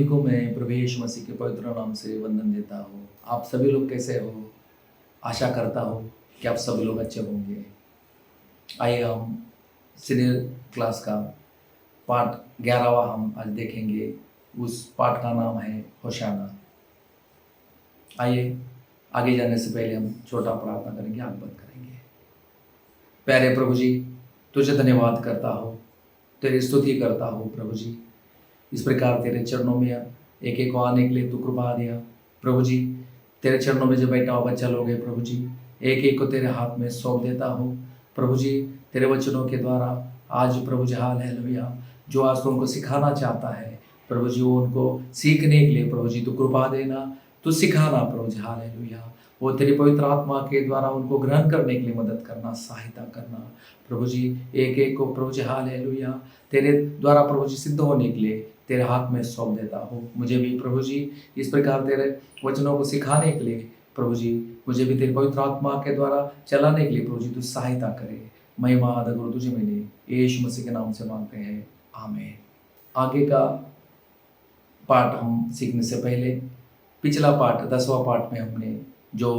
सभी को मैं प्रभु यीशु मसीह के पवित्र नाम से वंदन देता हूँ। आप सभी लोग कैसे हो? आशा करता हूँ कि आप सब लोग अच्छे होंगे। आइए हम सीनियर क्लास का पाठ 11वां हम आज देखेंगे। उस पाठ का नाम है होशाना। आइए आगे जाने से पहले हम छोटा प्रार्थना करेंगे, आंख बंद करेंगे। प्यारे प्रभु जी, तुझे धन्यवाद करता हूँ, तेरी स्तुति करता हूँ प्रभु जी। इस प्रकार तेरे चरणों में एक एक को आने के लिए तू कृपा दिया प्रभु जी। तेरे चरणों में जो बैठा हुआ बच्चा लोग है प्रभु जी, एक एक को तेरे हाथ में सौंप देता हूँ प्रभु जी। तेरे वचनों के द्वारा आज प्रभु जी हालेलुया जो आज तो उनको सिखाना चाहता है प्रभु जी, वो उनको सीखने के लिए प्रभु जी तू कृपा देना, तू सिखाना प्रभु जी हालेलुया। वो तेरी पवित्र आत्मा के द्वारा उनको ग्रहण करने के लिए मदद करना, सहायता करना प्रभु जी। एक एक को प्रभु जी हालेलुया तेरे द्वारा प्रभु जी सिद्ध होने के लिए तेरे हाथ में सौंप देता हूँ। मुझे भी प्रभु जी इस प्रकार तेरे वचनों को सिखाने के लिए प्रभु जी, मुझे भी तेरी पवित्र आत्मा के द्वारा चलाने के लिए प्रभु जी तू सहायता करे। महिमा आदर गुरु तुझे मिले, यीशु मसीह के नाम से मांगते हैं, आमीन। आगे का पाठ हम सीखने से पहले पिछला पाठ 10वां पाठ में हमने जो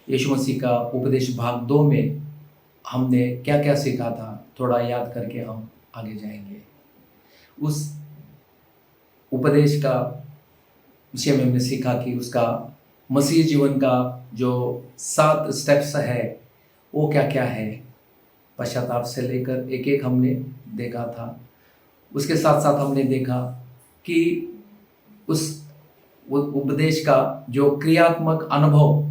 यीशु मसीह का उपदेश भाग 2 में हमने क्या क्या सीखा था, थोड़ा याद करके हम आगे जाएंगे। उस उपदेश का विषय में हमने सीखा कि उसका मसीह जीवन का जो 7 स्टेप्स है वो क्या क्या है। पश्चाताप से लेकर एक एक हमने देखा था। उसके साथ साथ हमने देखा कि उस उपदेश का जो क्रियात्मक अनुभव,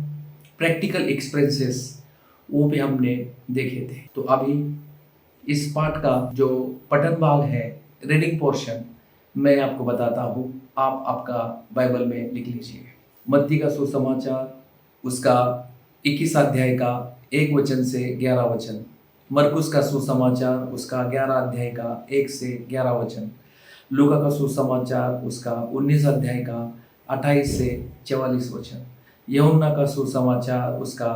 प्रैक्टिकल एक्सपीरियंसेस, वो भी हमने देखे थे। तो अभी इस पाठ का जो पठन भाग है, रीडिंग पोर्शन, मैं आपको बताता हूँ। आप आपका बाइबल में लिख लीजिए। मत्ती का सुसमाचार उसका 21 अध्याय का 1 वचन से 11 वचन, मरकुस का सुसमाचार उसका 11 अध्याय का 1 से 11 वचन, लूका का सुसमाचार उसका 19 अध्याय का 28 से 44 वचन, यूहन्ना का सुसमाचार उसका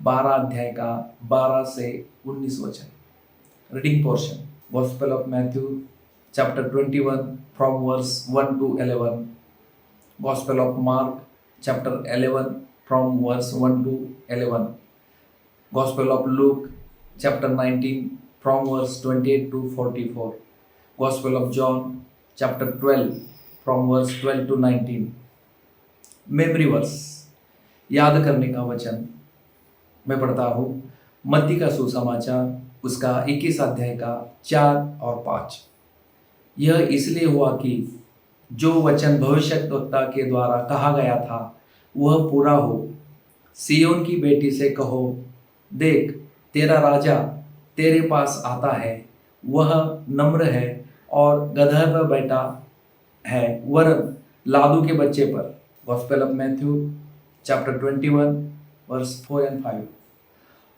12 अध्याय का 12 से 19 वचन। Reading portion, gospel of Matthew chapter 21 from verse 1 to 11, Gospel of Mark chapter 11 from verse 1 to 11, Gospel of Luke chapter 19 from verse 28 to 44, Gospel of John chapter 12 from verse 12 to 19। Memory verse, याद करने का वचन मैं पढ़ता हूँ। मत्ती का सुसमाचार उसका 21 अध्याय का 4 और 5। यह इसलिए हुआ कि जो वचन भविष्यद्वक्ता के द्वारा कहा गया था वह पूरा हो। सिय्योन की बेटी से कहो, देख तेरा राजा तेरे पास आता है, वह नम्र है और गदहे पर बैठा है, वरन लादू के बच्चे पर। Gospel of Matthew chapter 21 verse 4 and 5।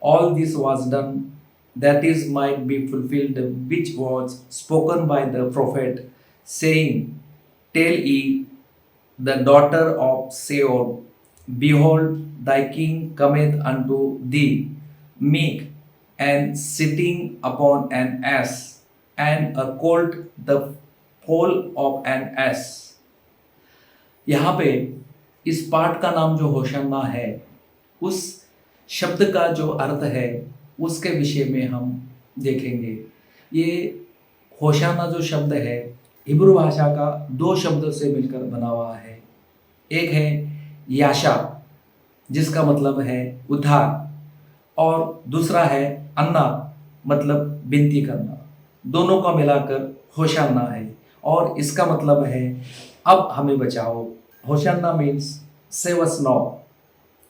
All this was done that is might be fulfilled which was spoken by the prophet, saying, Tell ye the daughter of Sion, behold, thy king cometh unto thee, meek, and sitting upon an ass, and a colt the foal of an ass। यहाँ पे इस पाठ का नाम जो होशाना है, उस शब्द का जो अर्थ है उसके विषय में हम देखेंगे। ये होशाना जो शब्द है हिब्रू भाषा का 2 शब्दों से मिलकर बना हुआ है। एक है याशा जिसका मतलब है उद्धार, और दूसरा है अन्ना मतलब विनती करना। दोनों का मिलाकर होशाना है और इसका मतलब है अब हमें बचाओ। होशाना मीन्स सेव अस नाउ।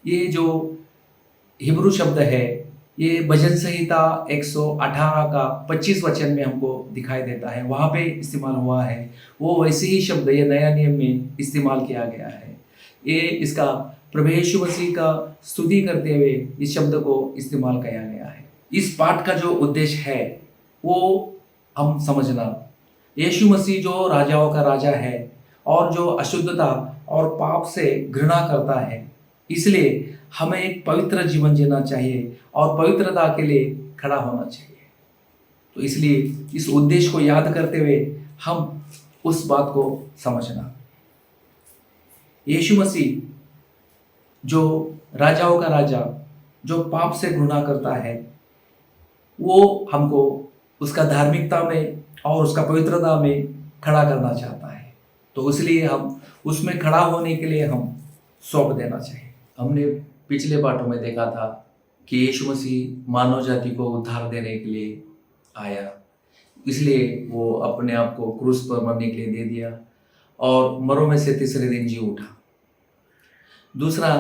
ये जो हिब्रू शब्द है ये भजन संहिता 118 का 25 वचन में हमको दिखाई देता है, वहाँ पे इस्तेमाल हुआ है। वो वैसे ही शब्द ये नया नियम में इस्तेमाल किया गया है। ये इसका प्रभु यीशु मसीह का स्तुति करते हुए इस शब्द को इस्तेमाल किया गया है। इस पाठ का जो उद्देश्य है वो हम समझना, यीशु मसीह जो राजाओं का राजा है और जो अशुद्धता और पाप से घृणा करता है, इसलिए हमें एक पवित्र जीवन जीना चाहिए और पवित्रता के लिए खड़ा होना चाहिए। तो इसलिए इस उद्देश्य को याद करते हुए हम उस बात को समझना। यीशु मसीह जो राजाओं का राजा, जो पाप से घृणा करता है, वो हमको उसका धार्मिकता में और उसका पवित्रता में खड़ा करना चाहता है। तो इसलिए हम उसमें खड़ा होने के लिए हम सौंप देना चाहिए। हमने पिछले पाठों में देखा था कि यीशु मसीह मानव जाति को उद्धार देने के लिए आया, इसलिए वो अपने आप को क्रूस पर मरने के लिए दे दिया और मरों में से तीसरे दिन जी उठा। दूसरा,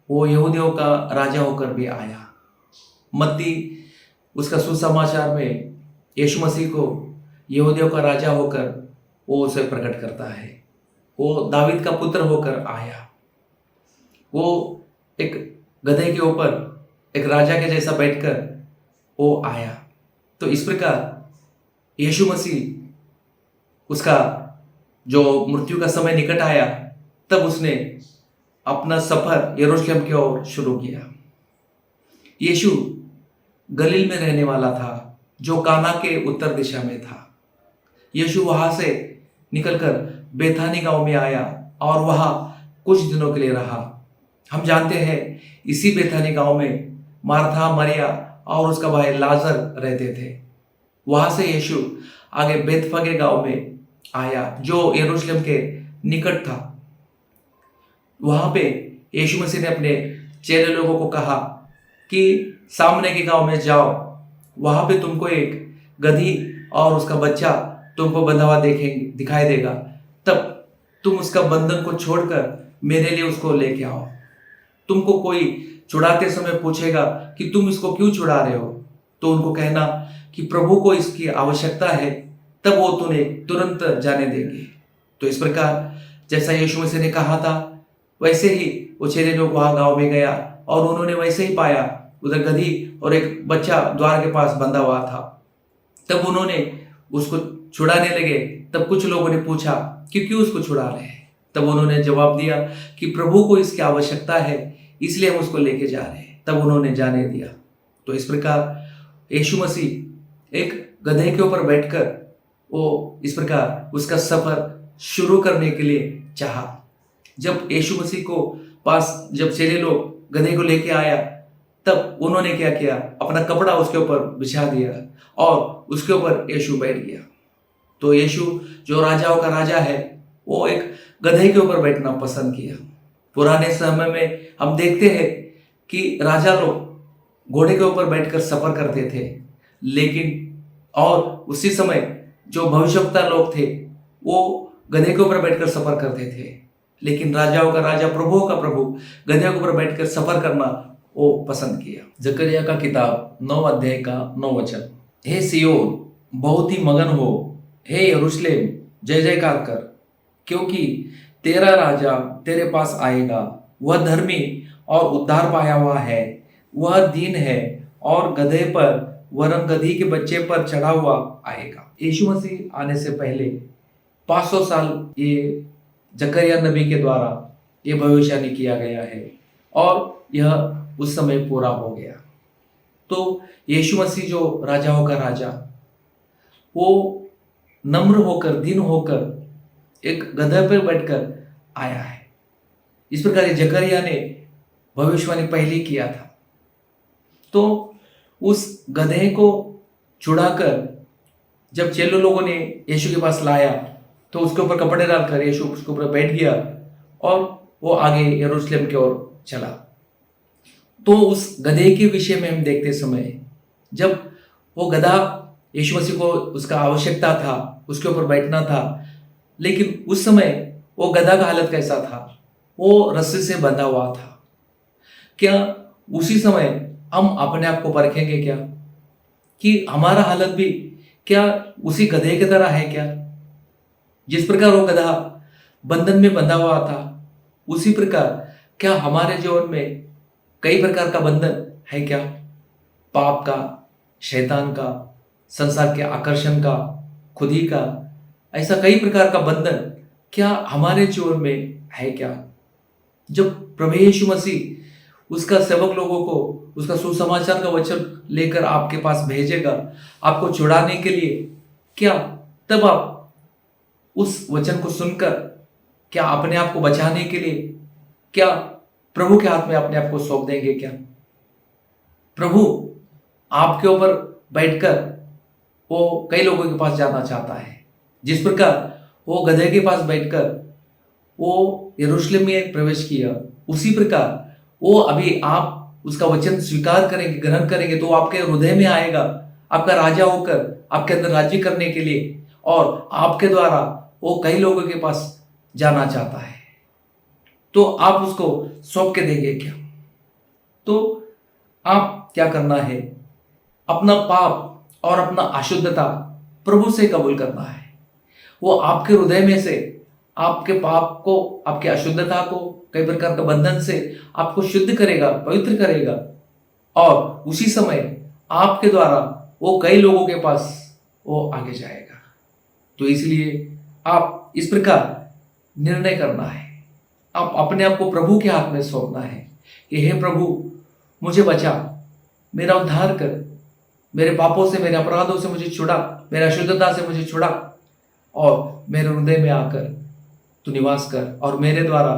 वो यहूदियों का राजा होकर भी आया। मत्ती उसका सुसमाचार में यीशु मसीह को यहूदियों का राजा होकर वो उसे प्रकट करता है। वो दावीद का पुत्र होकर आया। वो एक गधे के ऊपर एक राजा के जैसा बैठकर वो आया। तो इस प्रकार यीशु मसीह उसका जो मृत्यु का समय निकट आया, तब उसने अपना सफर यरूशलेम की ओर शुरू किया। यीशु गलील में रहने वाला था, जो काना के उत्तर दिशा में था। यीशु वहां से निकलकर बेथानी गांव में आया और वहां कुछ दिनों के लिए रहा। हम जानते हैं इसी बेथानी गांव में मार्था, मरिया और उसका भाई लाजर रहते थे। वहां से यीशु आगे बेतफगे गांव में आया, जो यरूशलेम के निकट था। वहां पे यीशु मसीह ने अपने चेले लोगों को कहा कि सामने के गांव में जाओ, वहां पे तुमको एक गधी और उसका बच्चा तुमको बंधा हुआ दिखाई देगा, तब तुम उसका बंधन को छोड़कर मेरे लिए उसको लेके आओ। तुमको कोई छुड़ाते समय पूछेगा कि तुम इसको क्यों छुड़ा रहे हो, तो उनको कहना कि प्रभु को इसकी आवश्यकता है, तब वो तुम्हें तुरंत जाने देंगे। तो इस प्रकार जैसा यीशु मसीह ने कहा था, वैसे ही वो चेले लोग वहां गांव में गया और उन्होंने वैसे ही पाया, उधर गधी और एक बच्चा द्वार के पास बंधा हुआ था। तब उन्होंने उसको छुड़ाने लगे। तब कुछ लोगों ने पूछा कि क्यों उसको छुड़ा रहे हैं। तब उन्होंने जवाब दिया कि प्रभु को इसकी आवश्यकता है, इसलिए हम उसको लेके जा रहे हैं। तब उन्होंने जाने दिया। तो इस प्रकार यीशु मसीह एक गधे के ऊपर बैठकर वो इस प्रकार उसका सफर शुरू करने के लिए चाहा। जब यीशु मसीह को पास जब चेले लोग गधे को लेके आया, तब उन्होंने क्या किया, अपना कपड़ा उसके ऊपर बिछा दिया और उसके ऊपर यीशु बैठ गया। तो यीशु जो राजाओं का राजा है, वो एक गधे के ऊपर बैठना पसंद किया। पुराने समय में हम देखते हैं कि राजा लोग घोड़े के ऊपर बैठकर सफर करते थे, लेकिन और उसी समय जो भविष्यवक्ता लोग थे वो गधे के ऊपर बैठकर सफर करते थे। लेकिन राजाओं का राजा, प्रभुओं का प्रभु गधे के ऊपर बैठकर सफर करना वो पसंद किया। जकरिया का किताब 9 अध्याय का 9 वचन, हे सियोन बहुत ही मगन हो, हे यरूशलेम जय जयकार कर, क्योंकि तेरा राजा तेरे पास आएगा। वह धर्मी और उद्धार पाया हुआ है, वह दीन है और गधे पर वरन गधी के बच्चे पर चढ़ा हुआ आएगा। यीशु मसीह आने से पहले 500 साल ये जकरिया नबी के द्वारा ये भविष्यवाणी किया गया है और यह उस समय पूरा हो गया। तो यीशु मसीह जो राजाओं का राजा, वो नम्र होकर, दीन होकर एक गधे पर बैठकर आया है। इस प्रकार जकरिया ने भविष्यवाणी पहले किया था। तो उस गधे को छुड़ाकर जब चेलो लोगों ने यीशु के पास लाया, तो उसके ऊपर कपड़े डालकर यीशु उसके ऊपर बैठ गया और वो आगे यरूशलेम की ओर चला। तो उस गधे के विषय में हम देखते समय, जब वो गधा यीशु मसीह को उसका आवश्यकता था, उसके ऊपर बैठना था, लेकिन उस समय वो गधा का हालत कैसा था, वो रस्सी से बंधा हुआ था। क्या उसी समय हम अपने आप को परखेंगे क्या कि हमारा हालत भी क्या उसी गधे की तरह है क्या? जिस प्रकार वो गधा बंधन में बंधा हुआ था, उसी प्रकार क्या हमारे जीवन में कई प्रकार का बंधन है क्या? पाप का, शैतान का, संसार के आकर्षण का, खुदी का, ऐसा कई प्रकार का बंधन क्या हमारे जीवन में है क्या? जब प्रभु यीशु मसीह उसका सेवक लोगों को उसका सुसमाचार का वचन लेकर आपके पास भेजेगा आपको छुड़ाने के लिए, क्या तब आप उस वचन को सुनकर क्या अपने आप को बचाने के लिए क्या प्रभु के हाथ में अपने आप को सौंप देंगे? क्या प्रभु आपके ऊपर बैठकर वो कई लोगों के पास जाना चाहता है? जिस प्रकार वो गधे के पास बैठकर वो यरूशलेम में प्रवेश किया, उसी प्रकार वो अभी आप उसका वचन स्वीकार करेंगे, ग्रहण करेंगे, तो वो आपके हृदय में आएगा, आपका राजा होकर आपके अंदर राज्य करने के लिए, और आपके द्वारा वो कई लोगों के पास जाना चाहता है। तो आप उसको सौंप के देंगे क्या? तो आप क्या करना है? अपना पाप और अपना अशुद्धता प्रभु से कबूल करना है। वो आपके हृदय में से आपके पाप को, आपकी अशुद्धता को, कई प्रकार के बंधन से आपको शुद्ध करेगा, पवित्र करेगा, और उसी समय आपके द्वारा वो कई लोगों के पास वो आगे जाएगा। तो इसलिए आप इस प्रकार निर्णय करना है, आप अपने आप को प्रभु के हाथ में सौंपना है कि हे प्रभु, मुझे बचा, मेरा उद्धार कर, मेरे पापों से, मेरे अपराधों से मुझे छुड़ा, मेरे अशुद्धता से मुझे छुड़ा, और मेरे हृदय में आकर तू निवास कर, और मेरे द्वारा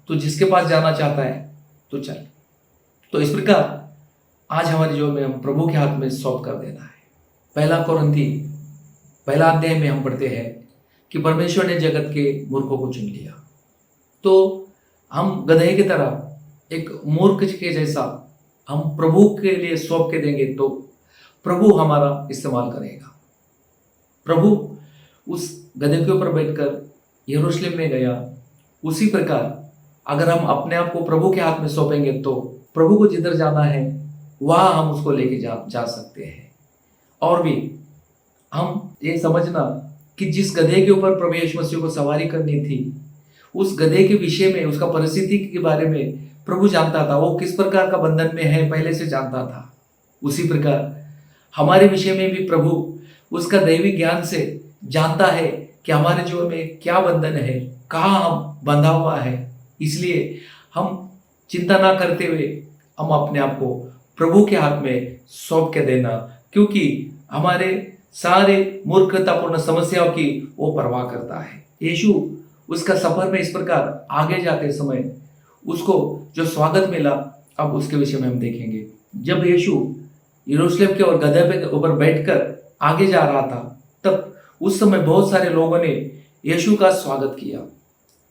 तू जिसके पास जाना चाहता है तो चल। तो इस प्रकार आज हमारे जीवन में हम प्रभु के हाथ में सौंप कर देना है। पहला कोरिन्थी पहला अध्याय में हम पढ़ते हैं कि परमेश्वर ने जगत के मूर्खों को चुन लिया। तो हम गधे की तरह एक मूर्ख के जैसा हम प्रभु के लिए सौंप के देंगे तो प्रभु हमारा इस्तेमाल करेगा। प्रभु उस गधे के ऊपर बैठकर यरूशलेम में गया, उसी प्रकार अगर हम अपने आप को प्रभु के हाथ में सौंपेंगे तो प्रभु को जिधर जाना है वहाँ हम उसको लेके जा सकते हैं। और भी हम ये समझना कि जिस गधे के ऊपर प्रभु यीशु मसीह को सवारी करनी थी, उस गधे के विषय में, उसका परिस्थिति के बारे में प्रभु जानता था, वो किस प्रकार का बंधन में है पहले से जानता था। उसी प्रकार हमारे विषय में भी प्रभु उसका दैवी ज्ञान से जानता है कि हमारे जीवन में क्या बंधन है, कहाँ हम बंधा हुआ है। इसलिए हम चिंता ना करते हुए हम अपने आप को प्रभु के हाथ में सौंप के देना, क्योंकि हमारे सारे मूर्खतापूर्ण समस्याओं की वो परवाह करता है। यीशु उसका सफर में इस प्रकार आगे जाते समय उसको जो स्वागत मिला, अब उसके विषय में हम देखेंगे। जब यीशु यरूशलेम के और गधे पे ऊपर बैठकर आगे जा रहा था, तब उस समय बहुत सारे लोगों ने यीशु का स्वागत किया।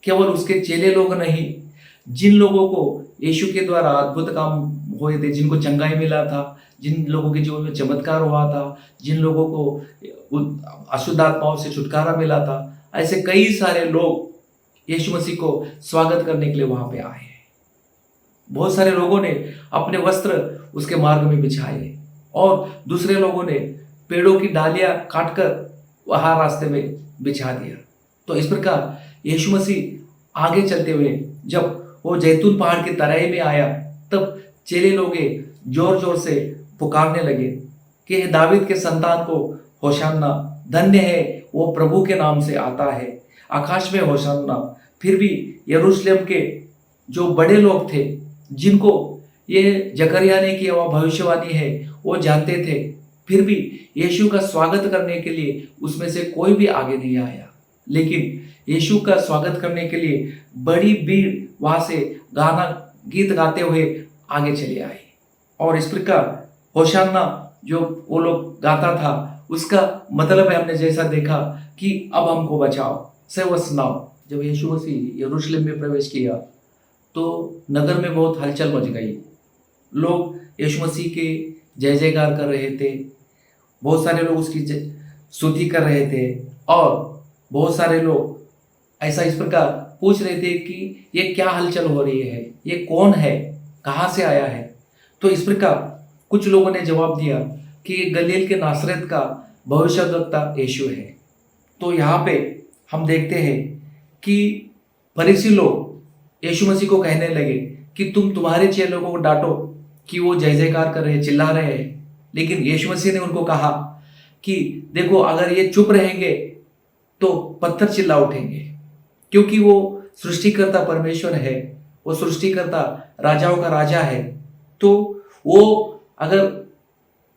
केवल उसके चेले लोग नहीं, जिन लोगों को यीशु के द्वारा अद्भुत काम हुए थे, जिनको चंगाई मिला था, जिन लोगों के जीवन में चमत्कार हुआ था, जिन लोगों को अशुद्ध आत्माओं से छुटकारा मिला था, ऐसे कई सारे लोग यीशु मसीह को स्वागत करने के लिए वहां पे आए। बहुत सारे लोगों ने अपने वस्त्र उसके मार्ग में बिछाए, और दूसरे लोगों ने पेड़ों की डालियां काटकर वहां रास्ते में बिछा दिया। तो इस प्रकार यीशु मसीह आगे चलते हुए जब वो जैतून पहाड़ की तराई में आया, तब चेले लोग जोर जोर से पुकारने लगे कि दावीद के संतान को होशाना, धन्य है वो प्रभु के नाम से आता है, आकाश में होशाना। फिर भी यरूशलेम के जो बड़े लोग थे, जिनको ये जकरिया ने किया हुआ भविष्यवाणी है वो जानते थे, फिर भी यीशु का स्वागत करने के लिए उसमें से कोई भी आगे नहीं आया। लेकिन यीशु का स्वागत करने के लिए बड़ी भीड़ वहां से गीत गाते हुए आगे चले आए। और इस प्रकार होशाना जो वो लोग गाता था, उसका मतलब है, हमने जैसा देखा कि अब हमको बचाओ, सेव अस नाउ। जब यीशु मसीह यरूशलेम में प्रवेश किया तो नगर में बहुत हलचल मच गई। लोग यीशु मसीह के जय जयकार कर रहे थे, बहुत सारे लोग उसकी स्तुति कर रहे थे, और बहुत सारे लोग ऐसा इस प्रकार पूछ रहे थे कि ये क्या हलचल हो रही है, ये कौन है, कहाँ से आया है। तो इस प्रकार कुछ लोगों ने जवाब दिया कि ये गलील के नासरत का भविष्यद्वक्ता यीशु है। तो यहाँ पे हम देखते हैं कि फरीसी लोग यीशु मसीह को कहने लगे कि तुम्हारे चेलों को डांटो कि वो जय जयकार कर रहे हैं, चिल्ला रहे हैं। लेकिन यीशु मसीह ने उनको कहा कि देखो, अगर ये चुप रहेंगे तो पत्थर चिल्ला उठेंगे, क्योंकि वो सृष्टिकर्ता परमेश्वर है, वो सृष्टिकर्ता राजाओं का राजा है। तो वो अगर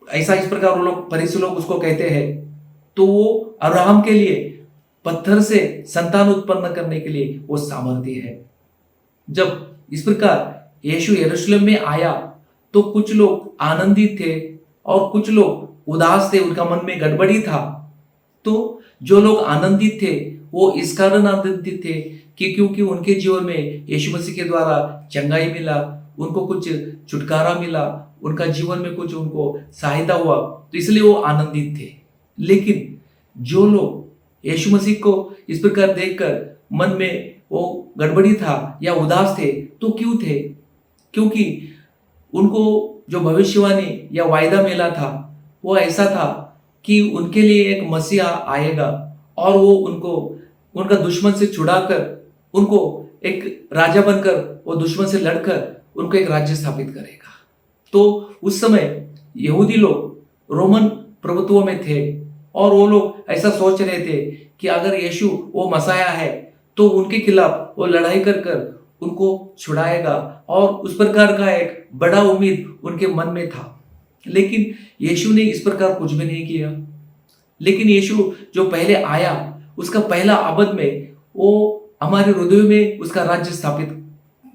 ऐसा इस प्रकार वो लोग फरीसी लोग उसको कहते हैं, तो वो अब्राहम के लिए पत्थर से संतान उत्पन्न करने के लिए वो सामर्थ्य है। जब इस प्रकार यीशु यरूशलेम में आया तो कुछ लोग आनंदित थे और कुछ लोग उदास थे, उनका मन में गड़बड़ी था। तो जो लोग आनंदित थे वो इस कारण आनंदित थे कि क्योंकि उनके जीवन में यीशु मसीह के द्वारा चंगाई मिला, उनको कुछ छुटकारा मिला, उनका जीवन में कुछ उनको सहायता हुआ, तो इसलिए वो आनंदित थे। लेकिन जो लोग यीशु मसीह को इस प्रकार देखकर मन में वो गड़बड़ी था या उदास थे, तो क्यों थे? क्योंकि उनको जो भविष्यवाणी या वायदा मिला था वो ऐसा था कि उनके लिए एक मसीहा आएगा और वो उनको उनका दुश्मन से छुड़ाकर उनको एक राजा बनकर वो दुश्मन से लड़कर उनको एक राज्य स्थापित करेगा। तो उस समय यहूदी लोग रोमन प्रभुत्व में थे और वो लोग ऐसा सोच रहे थे कि अगर यीशु वो मसाया है तो उनके खिलाफ वो लड़ाई कर कर उनको छुड़ाएगा, और उस प्रकार का एक बड़ा उम्मीद उनके मन में था। लेकिन यीशु ने इस प्रकार कुछ भी नहीं किया। लेकिन यीशु जो पहले आया उसका पहला आबद में वो हमारे हृदय में उसका राज्य स्थापित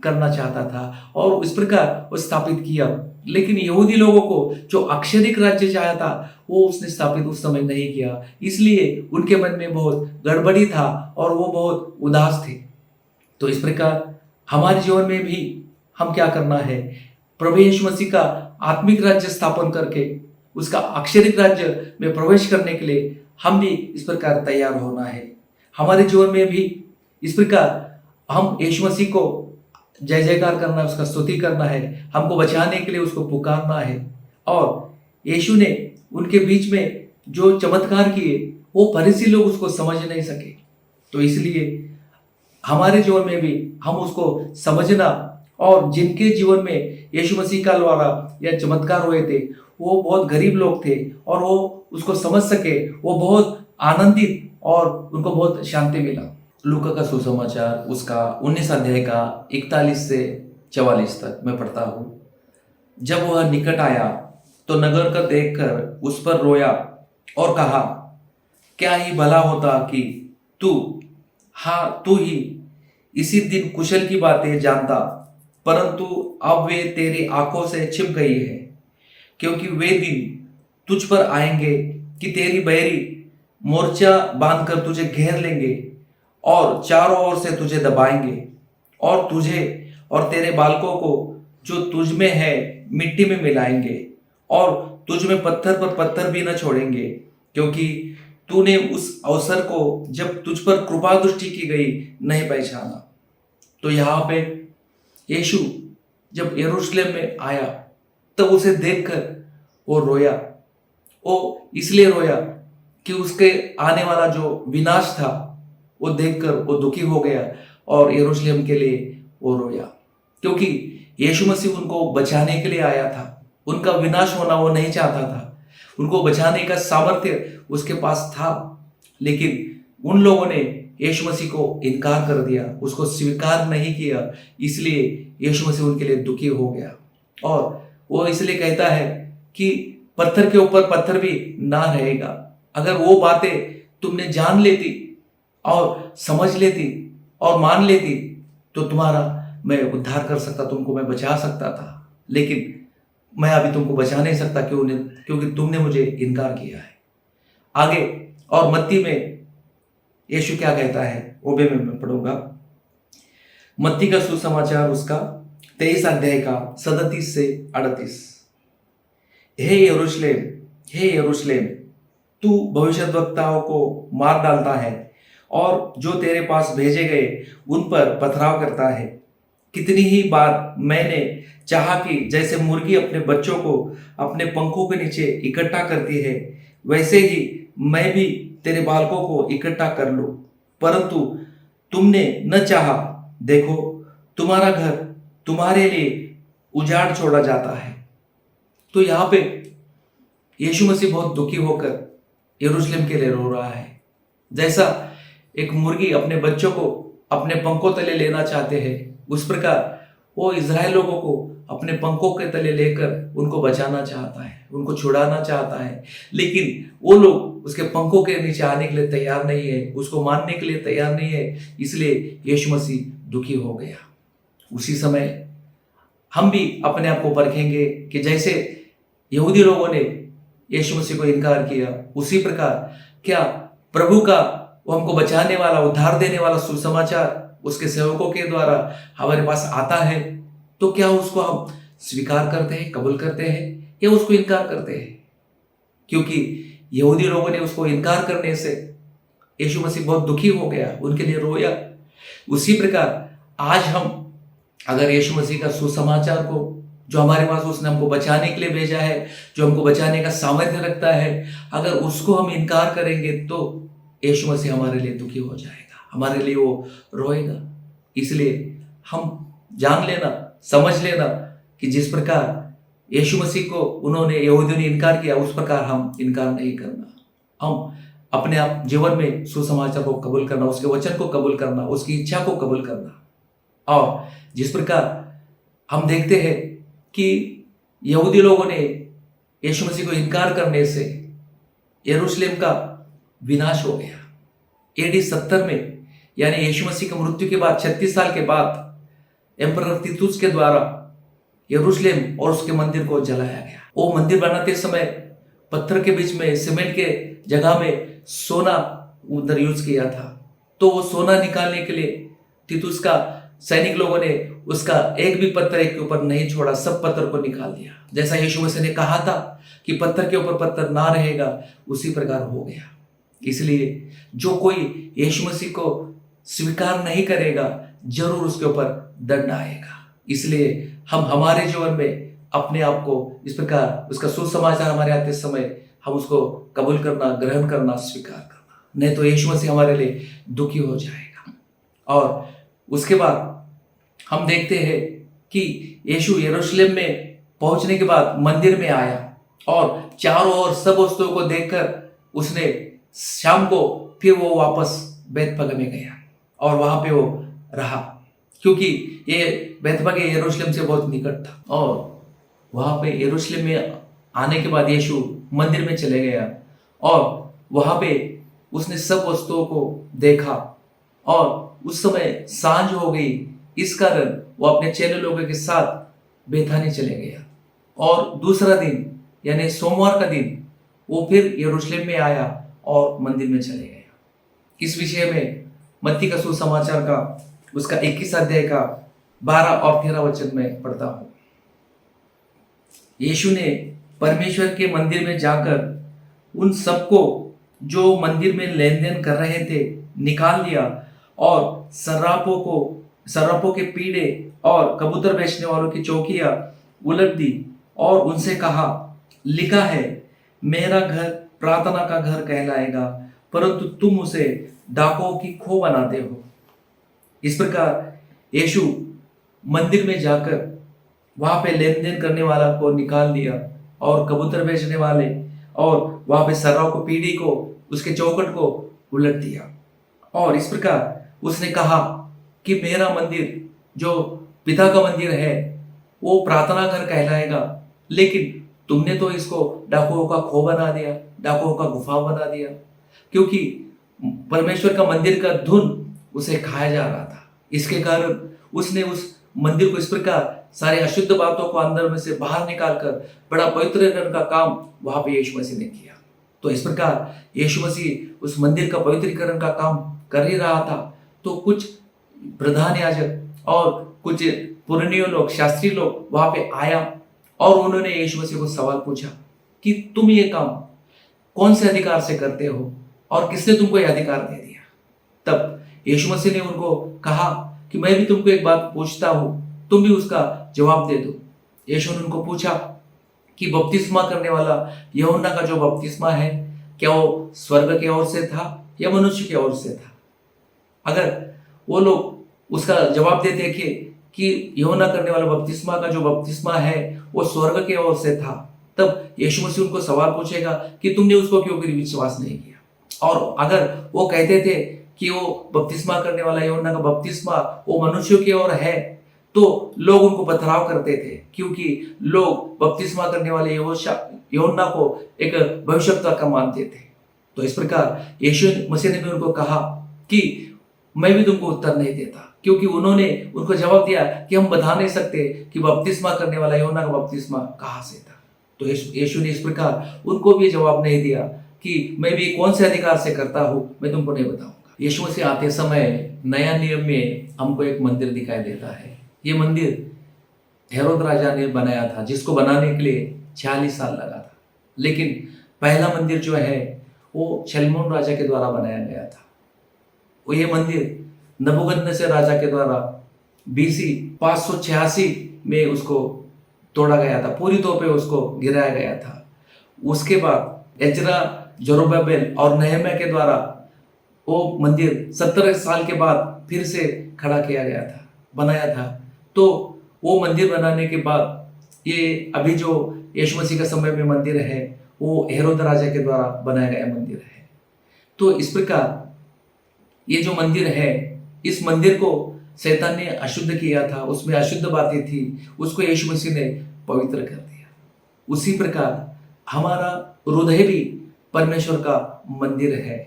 करना चाहता था और इस प्रकार वो स्थापित किया। लेकिन यहूदी लोगों को जो अक्षरिक राज्य चाहा था वो उसने स्थापित उस समय नहीं किया, इसलिए उनके मन में बहुत गड़बड़ी था और वो बहुत उदास थे। तो इस प्रकार हमारे जीवन में भी हम क्या करना है? प्रभु यीशु मसीह का आत्मिक राज्य स्थापन करके उसका अक्षरिक राज्य में प्रवेश करने के लिए हम भी इस प्रकार तैयार होना है। हमारे जीवन में भी इस प्रकार हम यीशु मसीह को जय जयकार करना है, उसका स्तुति करना है, हमको बचाने के लिए उसको पुकारना है। और यीशु ने उनके बीच में जो चमत्कार किए वो फरीसी लोग उसको समझ नहीं सके, तो इसलिए हमारे जीवन में भी हम उसको समझना, और जिनके जीवन में यीशु मसीह का द्वारा या चमत्कार हुए थे वो बहुत गरीब लोग थे और वो उसको समझ सके, वो बहुत आनंदित और उनको बहुत शांति मिला। लूका का सुसमाचार उसका 19 अध्याय का 41 से 44 तक मैं पढ़ता हूँ। जब वह निकट आया तो नगर का देखकर उस पर रोया और कहा, क्या ही भला होता कि तू ही इसी दिन कुशल की बातें जानता, परंतु अब वे तेरी आंखों से छिप गई है। क्योंकि वे दिन तुझ पर आएंगे कि तेरी बैरी मोर्चा बांधकर तुझे घेर लेंगे और चारों ओर से तुझे दबाएंगे, और तुझे और तेरे बालकों को जो तुझ में है मिट्टी में मिलाएंगे, और तुझ में पत्थर पर पत्थर भी न छोड़ेंगे, क्योंकि तूने उस अवसर को जब तुझ पर कृपा दृष्टि की गई नहीं पहचाना। तो यहाँ पे यीशु जब यरूशलेम में आया तब उसे देखकर वो रोया। वो इसलिए रोया कि उसके आने वाला जो विनाश था वो देखकर वो दुखी हो गया और यरूशलेम के लिए वो रोया, क्योंकि यीशु मसीह उनको बचाने के लिए आया था। उनका विनाश होना वो नहीं चाहता था, उनको बचाने का सामर्थ्य उसके पास था। लेकिन उन लोगों ने यीशु मसीह को इनकार कर दिया, उसको स्वीकार नहीं किया, इसलिए यीशु मसीह उनके लिए दुखी हो गया। और वो इसलिए कहता है कि पत्थर के ऊपर पत्थर भी ना रहेगा। अगर वो बातें तुमने जान लेती और समझ लेती और मान लेती तो तुम्हारा मैं उद्धार कर सकता, तुमको मैं बचा सकता था। लेकिन मैं अभी तुमको बचा नहीं सकता क्योंकि तुमने मुझे इनकार किया है। आगे और मत्ती में यीशु क्या कहता है वो भी मैं पढ़ूंगा। मत्ती का सुसमाचार उसका 23 अध्याय का 37 से 38। हे यरूशलेम, तू भविष्यद्वक्ताओं को मार डालता है और जो तेरे पास भेजे गए उन पर पथराव करता है। कितनी ही बार मैंने चाहा कि जैसे मुर्गी अपने बच्चों को अपने पंखों के नीचे इकट्ठा करती है, वैसे ही मैं भी तेरे बालकों को इकट्ठा कर लूं, परंतु तुमने न चाहा। देखो, तुम्हारा घर तुम्हारे लिए उजाड़ छोड़ा जाता है। तो यहाँ पे यीशु मसीह बहुत दुखी होकर यरूशलेम के लिए रो रहा है। जैसा एक मुर्गी अपने बच्चों को अपने पंखों तले लेना चाहते हैं, उस प्रकार वो इज़राइल लोगों को अपने पंखों के तले लेकर उनको बचाना चाहता है, उनको छुड़ाना चाहता है, लेकिन वो लोग उसके पंखों के नीचे आने के लिए तैयार नहीं है, उसको मानने के लिए तैयार नहीं है। इसलिए यीशु मसीह दुखी हो गया। उसी समय हम भी अपने आप को परखेंगे कि जैसे यहूदी लोगों ने यीशु मसीह को इनकार किया, उसी प्रकार क्या प्रभु का वो हमको बचाने वाला, उद्धार देने वाला सुसमाचार उसके सेवकों के द्वारा हमारे पास आता है, तो क्या उसको हम स्वीकार करते हैं, कबूल करते हैं, या उसको इनकार करते हैं? क्योंकि यहूदी लोगों ने उसको इनकार करने से यीशु मसीह बहुत दुखी हो गया, उनके लिए रोया। उसी प्रकार आज हम अगर यीशु मसीह का सुसमाचार को, जो हमारे पास उसने हमको बचाने के लिए भेजा है, जो हमको बचाने का सामर्थ्य रखता है, अगर उसको हम इनकार करेंगे तो यीशु मसीह हमारे लिए दुखी हो जाएगा, हमारे लिए वो रोएगा। इसलिए हम जान लेना, समझ लेना कि जिस प्रकार यीशु मसीह को उन्होंने, यहूदियों ने इनकार किया, उस प्रकार हम इनकार नहीं करना। हम अपने आप जीवन में सुसमाचार को कबूल करना, उसके वचन को कबूल करना, उसकी इच्छा को कबूल करना। और जिस प्रकार हम देखते हैं कि यहूदी लोगों ने यीशु मसीह को इनकार करने से यरूशलेम का विनाश हो गया। AD 70 में, यानी यीशु मसीह की मृत्यु के बाद 36 साल के बाद एम्परर तीतुस के द्वारा यरूशलेम और उसके मंदिर को जलाया गया। वो मंदिर बनाते समय पत्थर के बीच में, सीमेंट के जगह में सोना उधर यूज किया था। तो वो सोना निकालने के लिए तीतुस का सैनिक लोगों ने उसका एक भी पत्थर एक के ऊपर नहीं छोड़ा, सब पत्थर को निकाल दिया। जैसा यीशु मसीह ने कहा था कि पत्थर के ऊपर पत्थर ना रहेगा, उसी प्रकार हो गया। इसलिए जो कोई यीशु मसीह को स्वीकार नहीं करेगा, जरूर उसके ऊपर दंड आएगा। इसलिए हम हमारे जीवन में अपने आप को इस प्रकार, उसका सुसमाचार हमारे आते समय हम उसको कबूल करना, ग्रहण करना, स्वीकार करना, नहीं तो यीशु मसीह हमारे लिए दुखी हो जाएगा। और उसके बाद हम देखते हैं कि यीशु यरूशलेम में पहुंचने के बाद मंदिर में आया और चारों ओर सब वस्तुओं को देखकर उसने शाम को फिर वो वापस बैतपगे में गया और वहां पे वो रहा, क्योंकि ये बैतपगे यरूशलेम से बहुत निकट था। और वहां पे यरूशलेम में आने के बाद यीशु मंदिर में चले गया और वहां पे उसने सब वस्तुओं को देखा और उस समय सांझ हो गई। इस कारण वो अपने चेले लोगों के साथ बेथानी चले गया और दूसरा दिन यानी सोमवार का दिन वो फिर यरूशलेम में आया और मंदिर में चले गया। इस विषय में मत्ती का सुसमाचार का उसका 21 अध्याय का 12 और 13 वचन में पढ़ता हूं। यीशु ने परमेश्वर के मंदिर में जाकर उन सबको जो मंदिर में लेन देन कर रहे थे निकाल दिया और सर्राफों के पीढ़े और कबूतर बेचने वालों की चौकियां उलट दी और उनसे कहा, लिखा है, मेरा घर प्रार्थना का घर कहलाएगा, परंतु तुम उसे डाकुओं की खो बनाते हो। इस प्रकार यीशु मंदिर में जाकर वहां पे लेन देन करने वाला को निकाल दिया और कबूतर बेचने वाले और वहां पे सर्राफों को पीढ़ी को, उसके चौखट को उलट दिया। और इस प्रकार उसने कहा कि मेरा मंदिर जो पिता का मंदिर है वो प्रार्थना घर कहलाएगा, लेकिन तुमने तो इसको डाकुओं का खो बना दिया, डाकुओं का गुफा बना दिया, क्योंकि परमेश्वर का मंदिर का धुन उसे खाया जा रहा था। इसके कारण उसने उस मंदिर को इस प्रकार सारे अशुद्ध बातों को अंदर में से बाहर निकालकर बड़ा पवित्र करने का काम वहां पे यीशु मसीह ने किया। तो इस प्रकार यीशु मसीह उस मंदिर का पवित्रीकरण का काम कर ही रहा था, तो कुछ प्रधान याजक और कुछ पुरनियों लोग, शास्त्री लोग वहां पे आया और उन्होंने यीशु मसीह को सवाल पूछा कि तुम ये काम कौन से अधिकार से करते हो और किसने तुमको यह अधिकार दे दिया। तब यीशु मसीह ने उनको कहा कि मैं भी तुमको एक बात पूछता हूं, तुम भी उसका जवाब दे दो। यीशु ने उनको पूछा कि बपतिस्मा करने वाला यूहन्ना का जो बपतिस्मा है, क्या वो स्वर्ग की ओर से था या मनुष्य की ओर से था? अगर वो लोग उसका जवाब देते कि यूहन्ना करने वाला बपतिस्मा का जो बपतिस्मा है वो स्वर्ग की ओर से था, तब यीशु मसीह उनको सवाल पूछेगा कि तुमने उसको क्यों फिर विश्वास नहीं किया। और अगर वो कहते थे कि वो बपतिस्मा करने वाला यूहन्ना का बपतिस्मा वो मनुष्यों की ओर है, तो लोग उनको पथराव करते थे, क्योंकि लोग बपतिस्मा करने वाले यूहन्ना को एक भविष्यवक्ता का मानते थे। तो इस प्रकार यीशु मसीह ने भी उनको कहा कि मैं भी तुमको उत्तर नहीं देता, क्योंकि उन्होंने उनको जवाब दिया कि हम बता नहीं सकते कि बपतिस्मा करने वाला यूहन्ना का बपतिस्मा कहाँ से था। तो यीशु ने इस प्रकार उनको भी जवाब नहीं दिया कि मैं भी कौन से अधिकार से करता हूँ, मैं तुमको नहीं बताऊंगा। यीशु मसीह आते समय नया नियम में हमको एक मंदिर दिखाई देता है। ये मंदिर हेरोद राजा ने बनाया था, जिसको बनाने के लिए 46 साल लगा था। लेकिन पहला मंदिर जो है वो शलमोन राजा के द्वारा बनाया गया था। वो ये मंदिर नबूकदनेस्सर राजा के द्वारा BC 586 में उसको तोड़ा गया था, पूरी तौर पे उसको गिराया गया था। उसके बाद एजरा, जरुब्बाबेल और नहम्याह के द्वारा वो मंदिर 70 साल के बाद फिर से खड़ा किया गया था, बनाया था। तो वो मंदिर बनाने के बाद ये अभी जो यीशु मसीह का समय में मंदिर है वो हेरोद राजा के द्वारा बनाया गया मंदिर है। तो इस प्रकार ये जो मंदिर है, इस मंदिर को शैतान ने अशुद्ध किया था, उसमें अशुद्ध बातें थी, उसको यीशु मसीह ने पवित्र कर दिया। उसी प्रकार हमारा हृदय भी परमेश्वर का मंदिर है।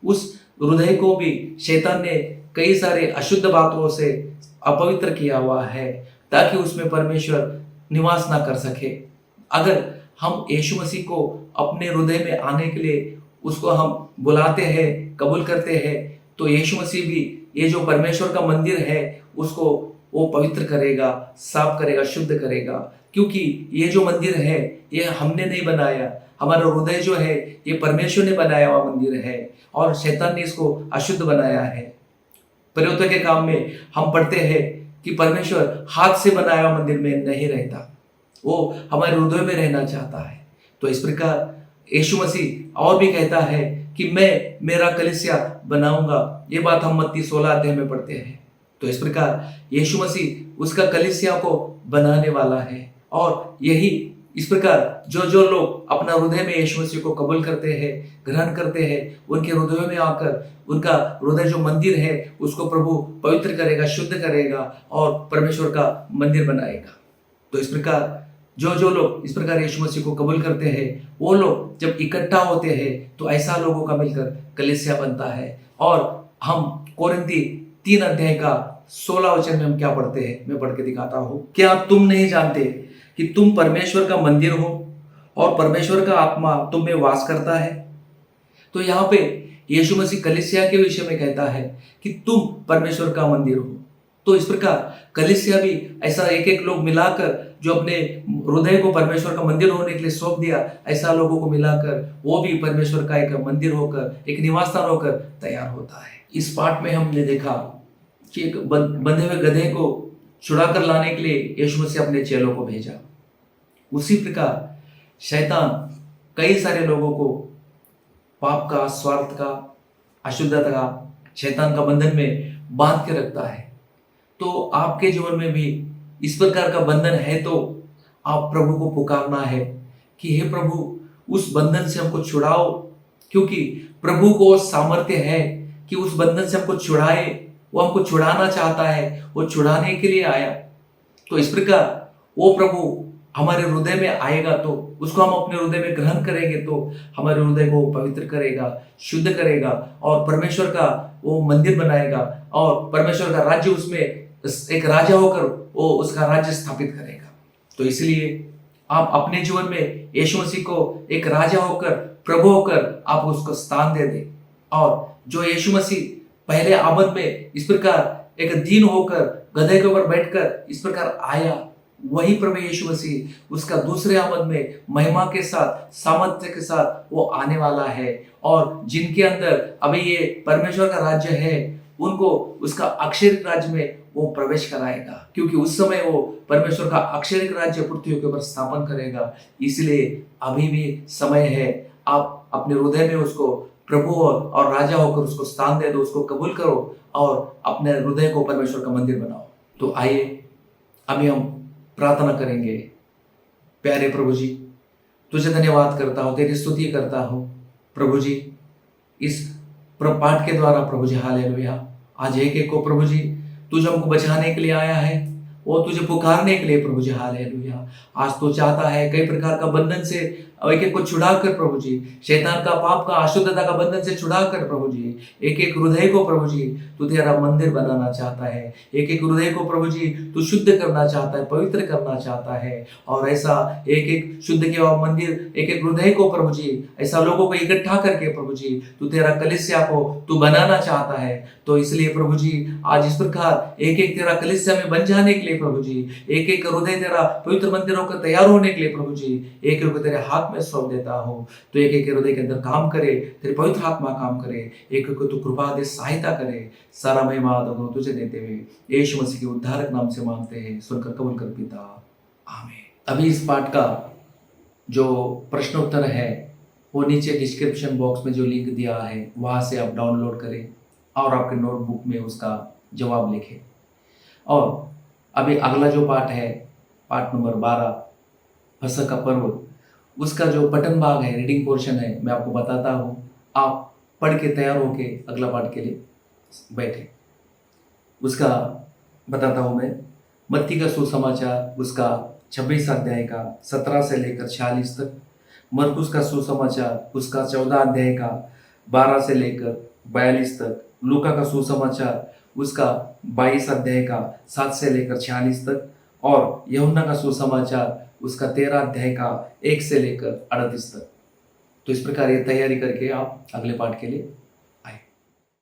उस हृदय को भी शैतान ने कई सारे अशुद्ध बातों से अपवित्र किया हुआ है, ताकि उसमें परमेश्वर निवास ना कर सके। अगर हम यीशु मसीह को अपने हृदय में आने के लिए उसको हम बुलाते हैं, कबूल करते हैं, तो यीशु मसीह भी ये जो परमेश्वर का मंदिर है उसको वो पवित्र करेगा, साफ करेगा, शुद्ध करेगा। क्योंकि ये जो मंदिर है ये हमने नहीं बनाया, हमारा हृदय जो है ये परमेश्वर ने बनाया हुआ मंदिर है, और शैतान ने इसको अशुद्ध बनाया है। प्रयोजन के काम में हम पढ़ते हैं कि परमेश्वर हाथ से बनाया हुआ मंदिर में नहीं रहता, वो हमारे हृदय में रहना चाहता है। तो इस प्रकार यीशु मसीह और भी कहता है कि मैं मेरा कलीसिया बनाऊंगा। ये बात हम मत्ती 16 अध्याय में पढ़ते हैं। तो इस प्रकार यीशु मसीह उसका कलीसिया को बनाने वाला है। और यही इस प्रकार जो जो लोग अपना हृदय में यीशु मसीह को कबूल करते हैं, ग्रहण करते हैं, उनके हृदय में आकर उनका हृदय जो मंदिर है उसको प्रभु पवित्र करेगा, शुद्ध करेगा और परमेश्वर का मंदिर बनाएगा। तो इस प्रकार जो जो लोग इस प्रकार यीशु मसीह को कबूल करते हैं, वो लोग जब इकट्ठा होते हैं तो ऐसा लोगों का मिलकर कलीसिया बनता है। और हम कोरिन्थी 3 अध्याय का 16 वचन में हम क्या पढ़ते हैं, मैं पढ़ के दिखाता हूँ। क्या तुम नहीं जानते कि तुम परमेश्वर का मंदिर हो और परमेश्वर का आत्मा तुम में वास करता है? तो यहाँ पे यीशु मसीह कलीसिया के विषय में कहता है कि तुम परमेश्वर का मंदिर हो। तो इस प्रकार कलीसिया भी ऐसा एक एक लोग मिलाकर जो अपने हृदय को परमेश्वर का मंदिर होने के लिए सौंप दिया, ऐसा लोगों को मिलाकर वो भी परमेश्वर का एक मंदिर होकर, एक निवास स्थान होकर तैयार होता है। इस पाठ में हमने देखा कि एक बंधे हुए गधे को छुड़ा कर लाने के लिए यीशु मसीह अपने चेलों को भेजा। उसी प्रकार शैतान कई सारे लोगों को पाप का, स्वार्थ का, अशुद्धता का, शैतान का बंधन में बांध के रखता है। तो आपके जीवन में भी इस प्रकार का बंधन है तो आप प्रभु को पुकारना है कि हे प्रभु, उस बंधन से हमको छुड़ाओ, क्योंकि प्रभु को सामर्थ्य है कि उस बंधन से हमको छुड़ाए। वो हमको छुड़ाना चाहता है, वो छुड़ाने के लिए आया। तो इस प्रकार वो प्रभु हमारे हृदय में आएगा तो उसको हम अपने हृदय में ग्रहण करेंगे तो हमारे हृदय को पवित्र करेगा, शुद्ध करेगा और परमेश्वर का वो मंदिर बनाएगा और परमेश्वर का राज्य उसमें एक राजा होकर वो उसका राज्य स्थापित करेगा। तो इसलिए आप अपने जीवन में यीशु मसीह को एक राजा होकर, प्रभु होकर आप उसको स्थान दे दें। और जो यीशु मसीह पहले आमद में इस प्रकार एक दीन होकर गधे के ऊपर बैठकर इस प्रकार आया, वही प्रभु यीशु मसीह उसका दूसरे आमद में महिमा के साथ, सामर्थ्य के साथ वो आने वाला है। और जिनके अंदर अभी ये परमेश्वर का राज्य है उनको उसका अक्षरिक राज्य में वो प्रवेश कराएगा, क्योंकि उस समय वो परमेश्वर का अक्षरिक राज्य पृथ्वी के ऊपर स्थापन करेगा। इसलिए अभी भी समय है, आप अपने हृदय में उसको प्रभु और राजा होकर उसको स्थान दे दो, उसको कबूल करो और अपने हृदय को परमेश्वर का मंदिर बनाओ। तो आइए अभी हम प्रार्थना करेंगे। प्यारे प्रभु जी, तुझे धन्यवाद करता हूँ, तेरी स्तुति करता हूँ प्रभु जी, इस पाठ के द्वारा प्रभु जी। हालेलुया। आज एक एक को प्रभु जी तुझे हमको बचाने के लिए आया है वो तुझे पुकारने के लिए प्रभु जी, हालेलुया। आज तो चाहता है कई प्रकार का बंधन से एक एक को छुड़ा कर प्रभु जी, शैतान का, पाप का, अशुद्धता का बंधन से छुड़ा कर प्रभु जी, एक एक हृदय को प्रभु जी तू तेरा मंदिर बनाना चाहता है। एक एक हृदय को प्रभु जी तू शुद्ध करना चाहता है, पवित्र करना चाहता है। और ऐसा एक एक शुद्ध किया हुआ मंदिर, एक एक हृदय को प्रभु जी, ऐसा लोगों को इकट्ठा करके प्रभु जी तू तेरा कलीसिया को तू बनाना चाहता है। तो इसलिए प्रभु जी आज इस प्रकार एक एक तेरा कलीसिया में बन जाने के लिए प्रभु जी, एक एक हृदय तेरा पवित्र मंदिरों का तैयार होने के लिए प्रभु जी, एक एक को तेरे हाथ में सौंप देता हूँ। तो एक एक हृदय के अंदर काम करे, तेरे पवित्र आत्मा काम करे, एक एक को तू कृपा दे, सहायता करे। सारा महिमा आदर तुझे देते हुए यीशु मसीह के उद्धारक नाम से मांगते हैं, सुनकर कबूल कर पिता, आमीन। अभी इस पाठ का जो प्रश्नोत्तर है वो नीचे डिस्क्रिप्शन बॉक्स में जो लिंक दिया है वहाँ से आप डाउनलोड करें और आपके नोटबुक में उसका जवाब लिखें। और अभी अगला जो पाठ है, पाठ नंबर 12, फसह का पर्व, उसका जो पठन भाग है, रीडिंग पोर्शन है, मैं आपको बताता हूँ। आप पढ़ के तैयार होके अगला पाठ के लिए बैठे। उसका बताता हूँ मैं। मत्ती का सुसमाचार उसका 26 अध्याय का 17 से लेकर 46 तक, मरकुस का सुसमाचार उसका 14 अध्याय का 12 से लेकर 42 तक, लूका का सुसमाचार उसका 22 अध्याय का 7 से लेकर 46 तक, और यूहन्ना का सुसमाचार उसका 13 अध्याय का 1 से लेकर 38 तक। तो इस प्रकार ये तैयारी करके आप अगले पाठ के लिए